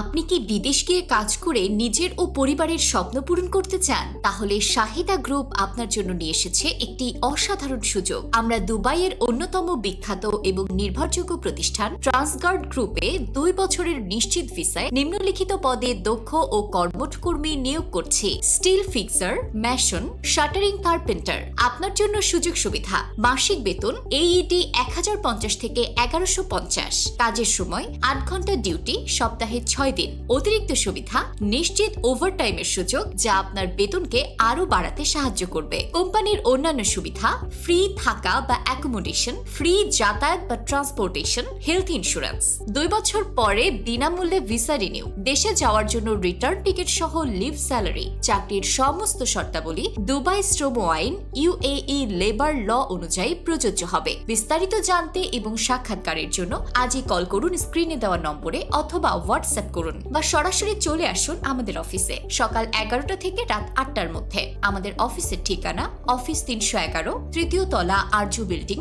আপনি কি বিদেশ গিয়ে কাজ করে নিজের ও পরিবারের স্বপ্ন পূরণ করতে চান? তাহলে শাহিদা গ্রুপ আপনার জন্য নিয়ে এসেছে একটি অসাধারণ সুযোগ। আমরা দুবাইয়ের অন্যতম বিখ্যাত এবং নির্ভরযোগ্য প্রতিষ্ঠান ট্রান্সগার্ড গ্রুপে 2 বছরের নিশ্চিত ভিসায় নিম্নলিখিত পদে দক্ষ ও কর্মঠ কর্মী নিয়োগ করছি। Still fixer, mason, shuttering carpenter. আপনার জন্য সুযোগ সুবিধা: মাসিক বেতন AED 1050 থেকে 1150। কাজের সময় 8 ঘন্টা ডিউটি, সপ্তাহে 6 দিন। অতিরিক্ত সুবিধা: নিশ্চিত ওভারটাইমের সুযোগ, যা আপনার বেতনকে আরো বাড়াতে সাহায্য করবে। কোম্পানির অন্যান্য সুবিধা: ফ্রি থাকা বা অ্যাকোমোডেশন, ফ্রি যাতায়াত বা ট্রান্সপোর্টেশন, হেলথ ইন্স্যুরেন্স। 2 বছর পরে বিনামূল্যে ভিসা রিনিউ, দেশে যাওয়ার জন্য রিটার্ন টিকিট সহ লিভ স্যালারি। চাকরির সমস্ত শর্তাবলী দুবাই শ্রম আইন UAE লেবার ল অনুযায়ী প্রযোজ্য হবে। বিস্তারিত জানতে এবং সাক্ষাৎকারের জন্য আজই কল করুন স্ক্রিনে দেওয়া নম্বরে, অথবা হোয়াটসঅ্যাপ করুন বা সরাসরি চলে আসুন আমাদের অফিসে সকাল 11টা থেকে রাত 8টার মধ্যে। আমাদের অফিসের ঠিকানা: অফিস 311, 3য় তলা, Arzoo building,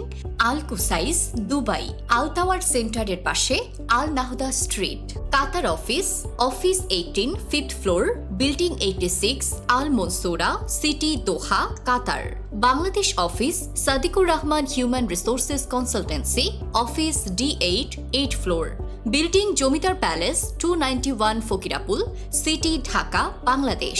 Al Qusais, Dubai. Al tower সেন্টারের পাশে, Al Nahda street. Qatar office: office 18, 5th floor, building 86, Al Mansoura, city, Doha, Qatar. Bangladesh office: Sadiqur Rahman human resources consultancy, office D8, 8th floor, building Zamindar palace, 291 Fakirapool, city, Dhaka, Bangladesh.